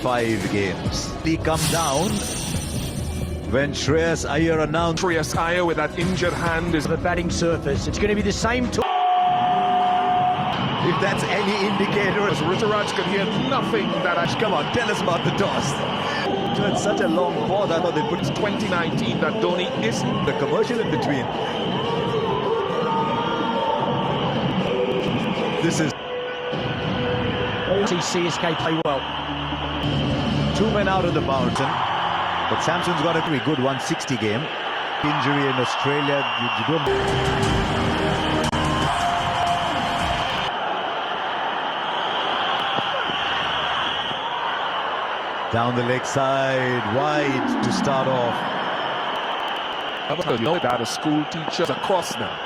5 games. He come down when Shreyas Iyer announced. Shreyas Iyer with that injured hand is the batting surface. It's going to be the same. If that's any indicator, as Ruturaj could hear nothing that I... Come on, tell us about the toss. It's such a long pause. I thought they put 2019 that Dhoni isn't the commercial in between. This is see CSK play well. 2 men out of the mountain, but Samson's got a pretty good 160 game. Injury in Australia, you don't. Down the leg side, wide to start off. You know that a school teachers across now.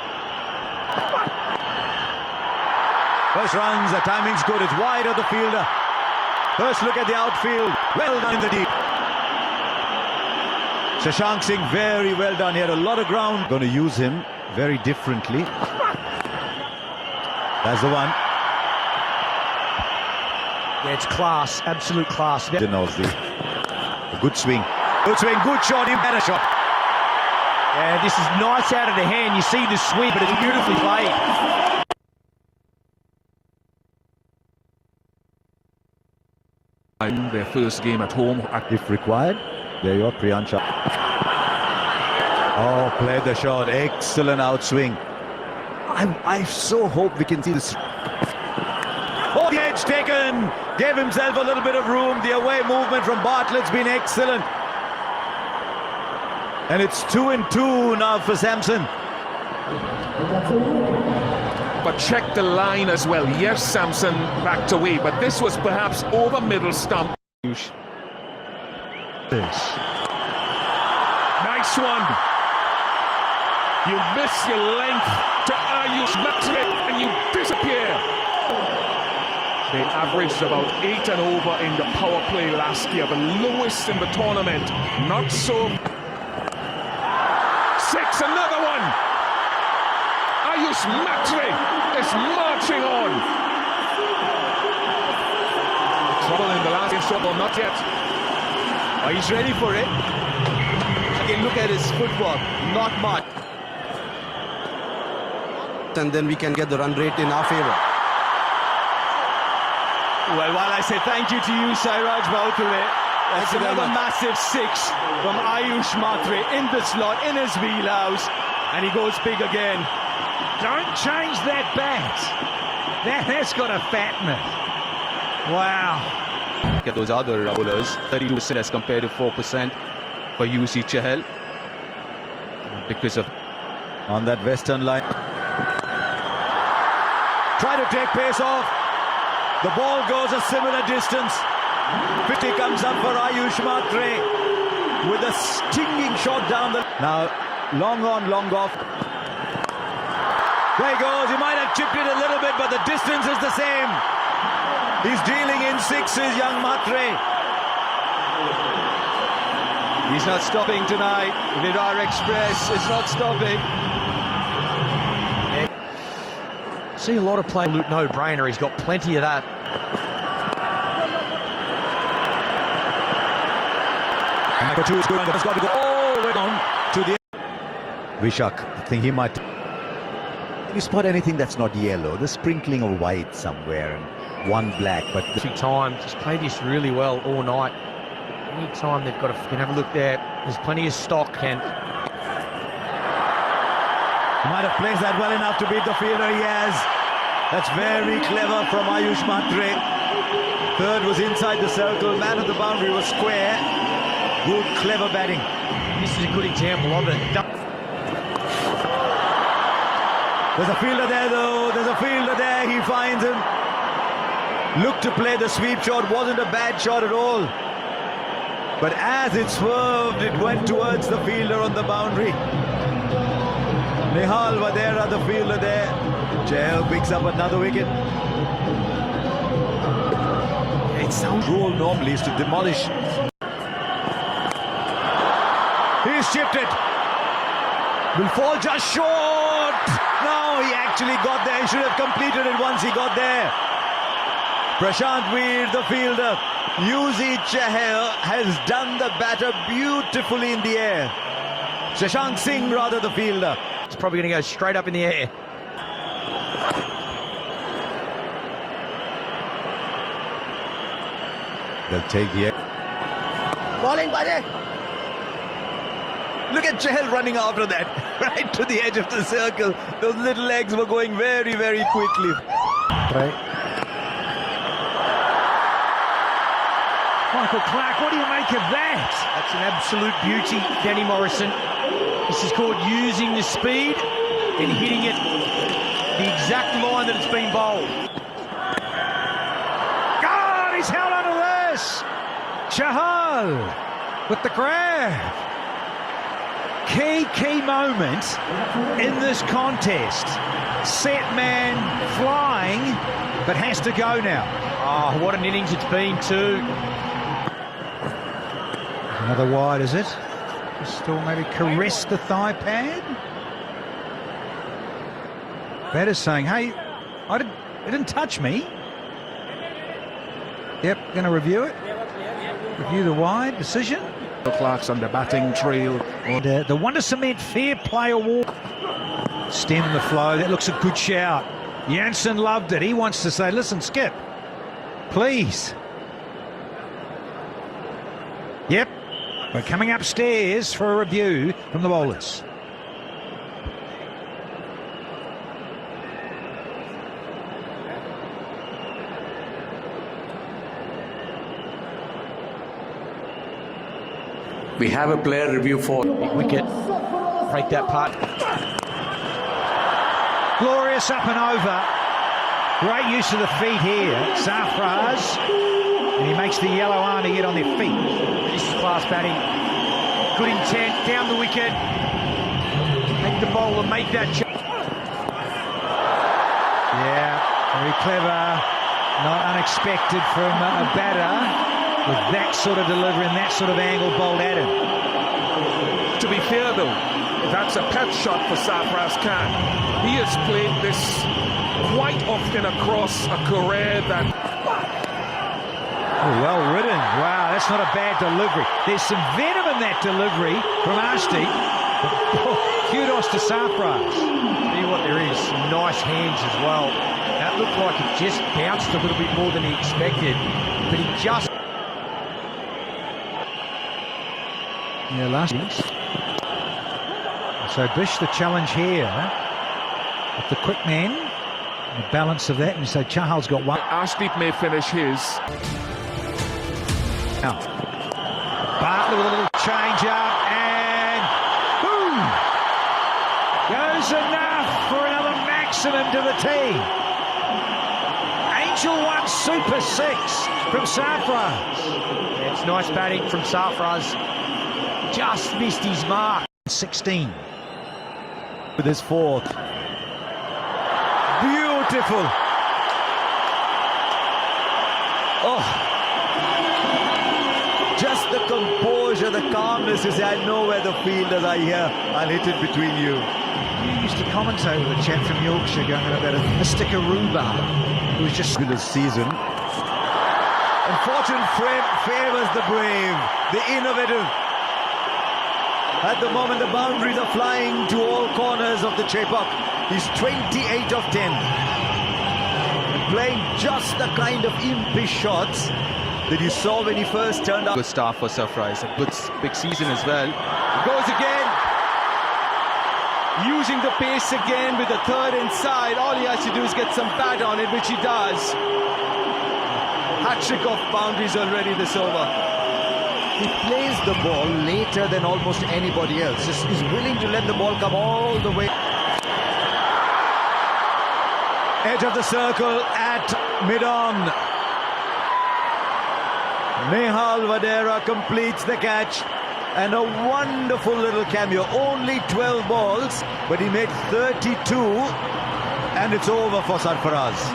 First runs, the timing's good, it's wide of the fielder. First look at the outfield, well done in the deep. Shashank Singh, very well done here, a lot of ground. Going to use him very differently. That's the one. Yeah, it's class, absolute class. Nosli. A good swing, good shot, even better shot. Yeah, this is nice out of the hand. You see the swing, but it's beautifully played. Their first game at home. If required, there you are, Priyanka. Oh, played the shot, excellent outswing. I so hope we can see this. Oh, the edge taken, gave himself a little bit of room. The away movement from Bartlett's been excellent. And it's 2-2 now for Samson. But check the line as well. Yes, Samson backed away, but this was perhaps over middle stump. This. Nice one. You miss your length to Ayush Matre and you disappear. They averaged about 8 and over in the power play last year, the lowest in the tournament. Not so. 6, another one. Ayush Matre is marching on. Trouble in the last game, trouble not yet. Oh, he's ready for it. Again, look at his footwork, not much. And then we can get the run rate in our favor. Well, while I say thank you to you, Sairaj Bhautale, that's another massive 6 from Ayush Matre in the slot, in his wheelhouse, and he goes big again. Don't change that bat. That's got to fatten it. Wow. Look at those other bowlers, 32% as compared to 4% for UC Chahal. Because of... On that western line. Try to take pace off. The ball goes a similar distance. 50 comes up for Ayush Matre with a stinging shot down the... Now, long on, long off. There he goes. He might have chipped it a little bit, but the distance is the same. He's dealing in 6s, young Matre. He's not stopping tonight. Virar Express is not stopping. See a lot of play, no-brainer. He's got plenty of that. Number 2 is good. It's got to go all the way down to the... Vishak, I think he might... Can you spot anything that's not yellow? The sprinkling of white somewhere and one black, but... 2 times. He's played this really well all night. Any time they've got to... You can have a look there. There's plenty of stock, Ken. He might have placed that well enough to beat the fielder. He has. That's very clever from Ayush Matre. Third was inside the circle. Man of the boundary was square. Good, clever batting. This is a good example of it. There's a fielder there, though. There's a fielder there. He finds him. Looked to play the sweep shot. Wasn't a bad shot at all. But as it swerved, it went towards the fielder on the boundary. Nihal Vadera, the fielder there. Chahal picks up another wicket. Its role normally is to demolish. He's chipped it. Will fall just short. No, he actually got there. He should have completed it once he got there. Prashant Veer, the fielder. Yuzi Chahal has done the batter beautifully in the air. Shashank Singh, rather, the fielder. It's probably going to go straight up in the air. They'll take the air. Bowling, Bhaji. Look at Chahal running after that, right to the edge of the circle. Those little legs were going very, very quickly. Right. Michael Clark, what do you make of that? That's an absolute beauty, Danny Morrison. This is called using the speed and hitting it the exact line that it's been bowled. God, he's held on to this. Chahal with the grab. Key moment in this contest. Set man flying, but has to go now. Oh, what an innings it's been too. Another wide, is it? Still maybe caress the thigh pad. Batter's saying, hey, it didn't touch me. Yep, going to review it. Review the wide decision. Clark's on the batting trail. And, the Wonder Cement Fair Play Award. Stem the flow. That looks a good shout. Jansen loved it. He wants to say, listen, Skip, please. Yep. We're coming upstairs for a review from the bowlers. We have a player review for Big wicket. Break that putt. Glorious up and over. Great use of the feet here. Sarfraz. And he makes the yellow arm to get on their feet. This is class batting. Good intent, down the wicket. Make the bowler make that Yeah, very clever. Not unexpected from a batter with that sort of delivery and that sort of angle bowled at him. To be fair though, that's a pet shot for Sarfraz Khan. He has played this quite often across a career that... Oh, well ridden. Wow, that's not a bad delivery. There's some venom in that delivery from Ashdeep. Kudos to Sarfraz. Tell you what, there is some nice hands as well. That looked like it just bounced a little bit more than he expected, but he just... Yeah, last innings. So Bish the challenge here with the quick man, and the balance of that, and you say Chahal's got one. Ashdeep may finish his. Now, Bartlett with a little change up, and boom! Goes enough for another maximum to the tee. Angel 1 Super 6 from Sarfraz. Yeah, it's nice batting from Sarfraz. Just missed his mark. 16. With his fourth. Beautiful. Oh. Just the composure, the calmness. You say, I know where the fielders are here. I'll hit it between you. You used to commentate with a chap from Yorkshire going on about a Mystic Aruba who was just This season. And fortune favours the brave, the innovative. At the moment, the boundaries are flying to all corners of the Chepak. He's 28 of 10. Playing just the kind of impish shots that you saw when he first turned up. Good start for Sarfraz. A good big season as well. Goes again. Using the pace again with the third inside. All he has to do is get some bat on it, which he does. Hat-trick of boundaries already this over. He plays the ball later than almost anybody else. He's willing to let the ball come all the way. Edge of the circle at mid-on. Nehal Vadera completes the catch. And a wonderful little cameo. Only 12 balls, but he made 32. And it's over for Sarfaraz.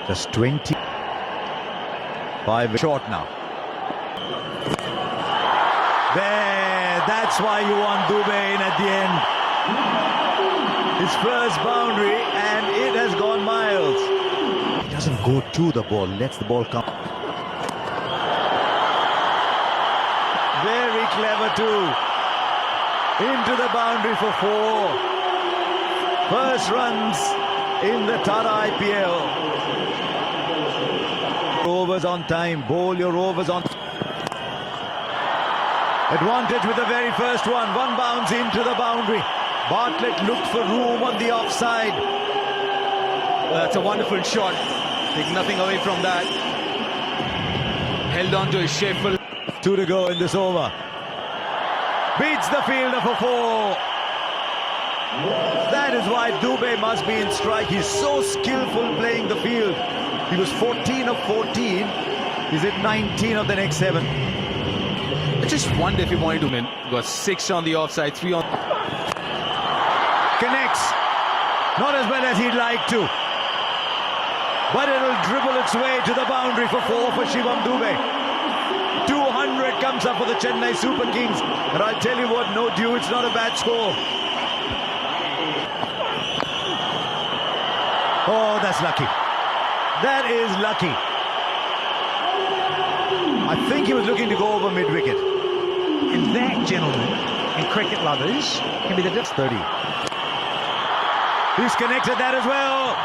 Just 25 short now. There, that's why you want Dubey in at the end. His first boundary, and it has gone miles. He doesn't go to the ball, lets the ball come. number 2. Into the boundary for 4. First runs in the Tata IPL. Overs on time. Bowl your overs on. Advantage with the very first one. One bounce into the boundary. Bartlett looked for room on the offside. That's a wonderful shot. Take nothing away from that. Held on to his shuffle. 2 to go in this over. Beats the fielder for 4. That is why Dubey must be in strike. He's so skillful playing the field. He was 14 of 14. He's at 19 of the next 7. I just wonder if he wanted to win. Got 6 on the offside, 3 on. Connects. Not as well as he'd like to. But it'll dribble its way to the boundary for 4 for Shivam Dubey. 200 comes up for the Chennai Super Kings. And I'll tell you what, no due, it's not a bad score. Oh, that's lucky. That is lucky. I think he was looking to go over mid-wicket. And that, gentlemen, and cricket lovers, can be the difference. 30. He's connected that as well.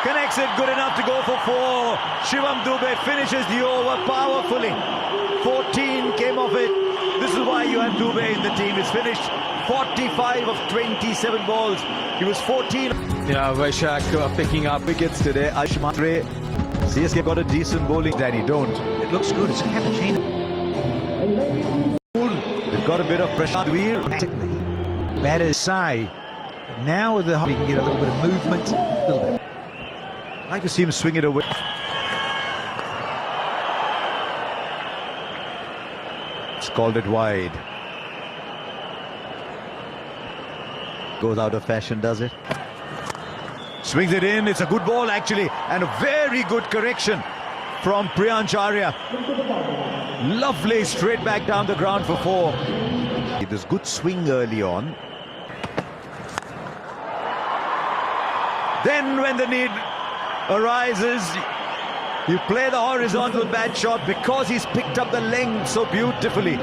Connects it, good enough to go for 4. Shivam Dubey finishes the over powerfully. 14 came off it. This is why you have Dubey in the team. He's finished 45 of 27 balls. He was 14. Yeah, Vaishak picking up Wickets today. Ayushmann Ray. CSK got a decent bowling. Danny, don't. It looks good. It's a cappuccino. They've got a bit of pressure. Automatically. Batters say, now with the you can get a little bit of movement. A little bit. I'd like to see him swing it away. It's called it wide. Goes out of fashion, does it? Swings it in. It's a good ball, actually. And a very good correction from Priyansh Arya. Lovely straight back down the ground for 4. There's good swing early on. Then when the need arises, you play the horizontal bad shot because he's picked up the length so beautifully.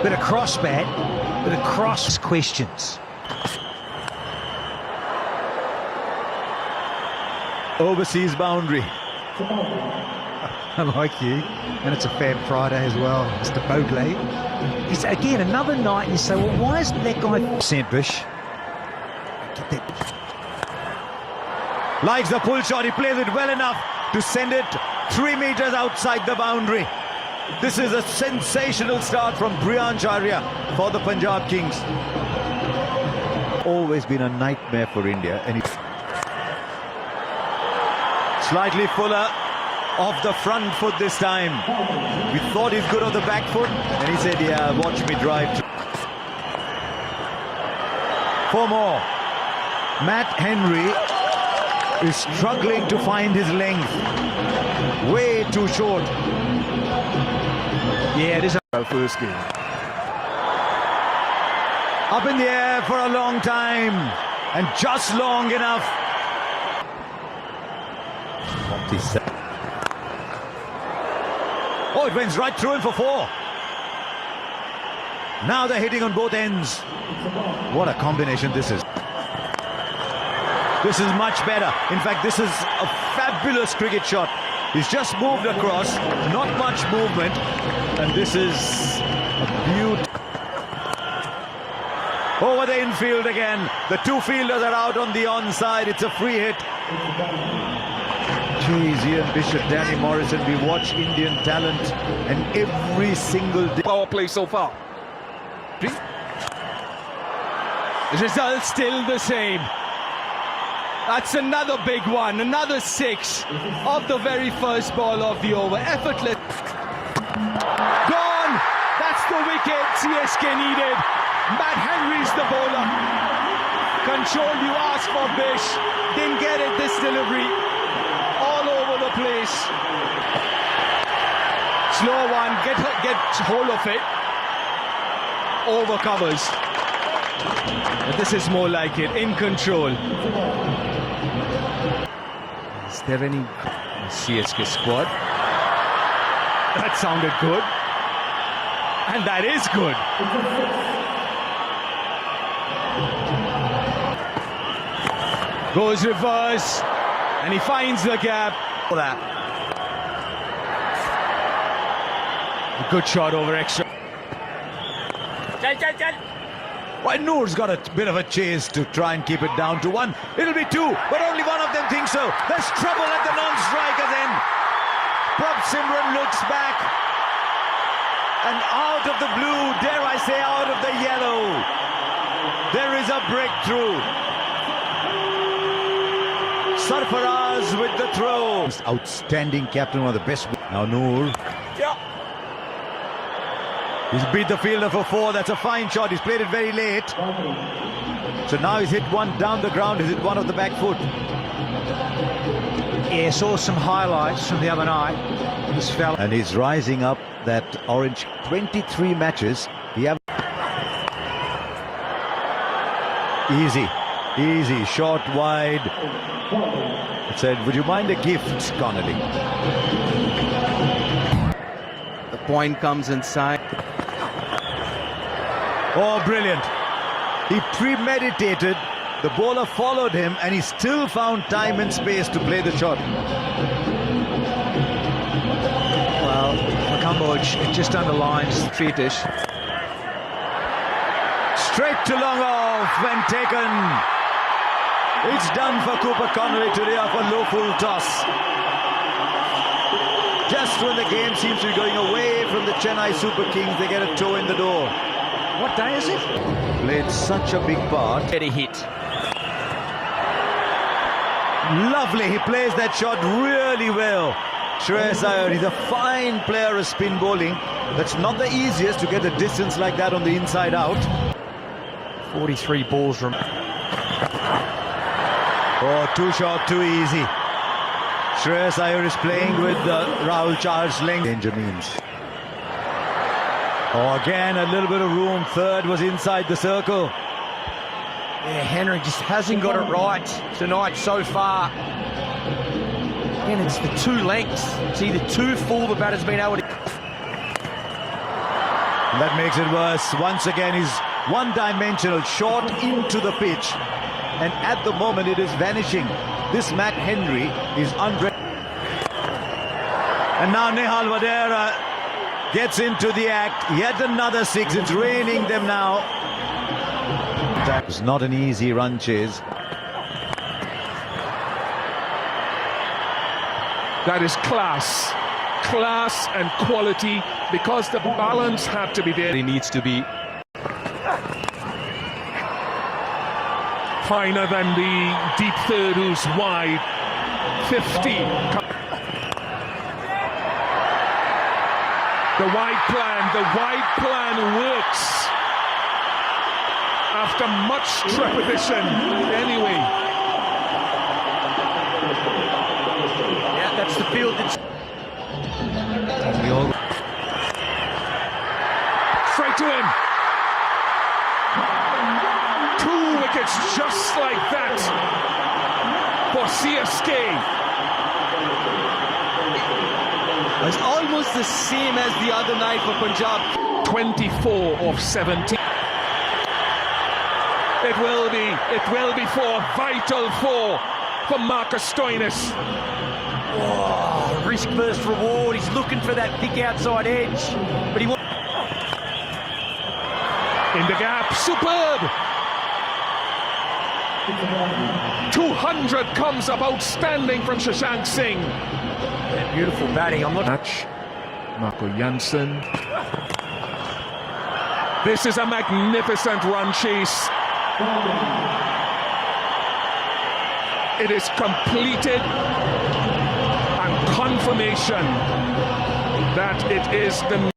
Bit of cross bat, bit of cross questions. Overseas boundary. I like you. And it's a Fab Friday as well, Mr. Bogley. It's again another night and you say, well, why isn't that guy Sandfish. Get that. Likes the pull shot. He plays it well enough to send it 3 meters outside the boundary. This is a sensational start from Priyansh Arya for the Punjab Kings. Always been a nightmare for India. And slightly fuller off the front foot this time. We thought he's good on the back foot, and he said, yeah, watch me drive. 4 more. Matt Henry is struggling to find his length. Way too short. Yeah, it is Our first game. Up in the air for a long time, and just long enough. 47. Oh, it went right through him for 4. Now they're hitting on both ends. What a combination this is. This is much better. In fact, this is a fabulous cricket shot. He's just moved across, not much movement, and this is a beauty. Over the infield again. The 2 fielders are out on the onside. It's a free hit. Jeez, Ian Bishop, Danny Morrison, we watch Indian talent and every single day. Power play so far. Result still the same. That's another big one, another 6 of the very first ball of the over. Effortless. Gone! That's the wicket CSK needed. Matt Henry's the bowler. Control you asked for, Bish. Didn't get it, this delivery. All over the place. Slow one, get hold of it. Over covers. But this is more like it, in control. Is there any CSK squad? That sounded good. And that is good. Goes reverse, and he finds the gap. That. A good shot over extra. Why, Noor's got a bit of a chase to try and keep it down to one. It'll be two, but only one of them thinks so. There's trouble at the non-striker's end. Prabh Simran looks back. And out of the blue, dare I say out of the yellow, there is a breakthrough. Sarfaraz with the throw. Outstanding captain, one of the best. Now Noor. He's beat the fielder for four. That's a fine shot. He's played it very late. So now he's hit one down the ground. He's hit one off the back foot. Yeah, saw some highlights from the other night. This fella. And he's rising up that orange. 23 matches. Easy. Short, wide. It said, would you mind a gift, Connolly? The point comes inside. Oh, brilliant. He premeditated. The bowler followed him and he still found time and space to play the shot. Well, McCumbridge, it just underlines Fetish. Straight to long off when taken. It's done for Cooper Connolly today off a low full toss. Just when the game seems to be going away from the Chennai Super Kings, they get a toe in the door. what day is it? Played such a big part. Get a hit. Lovely, he plays that shot really well. Shreyas Iyer, he's a fine player of spin bowling. That's not the easiest to get a distance like that on the inside out. 43 balls from. Oh, too short, too easy. Shreyas Iyer is playing with Rahul Char's length. Danger means. Oh, again, a little bit of room. Third was inside the circle. Yeah, Henry just hasn't got it right tonight so far. Again, it's the two lengths. It's either too full the batter's been able to. And that makes it worse. Once again, he's one-dimensional, short into the pitch. And at the moment, it is vanishing. This Matt Henry is And now Nehal Vadera gets into the act. Yet another six. It's raining them now. That was not an easy run chase. That is class and quality, because the balance had to be there. He needs to be Finer than the deep third who's wide. 50. The wide plan works. After much trepidation, anyway. Yeah, that's the field that's. Straight to him. 2 wickets just like that for CSK. It's almost the same as the other night for Punjab. 24 of 17. It will be for vital for Marcus Stoinis. Oh, risk versus reward. He's looking for that thick outside edge, but he wants. In the gap, superb. 200 comes up outstanding from Shashank Singh. Yeah, beautiful batting. I'm not. Match, Marco Jansen. This is a magnificent run chase. It is completed, and confirmation that it is the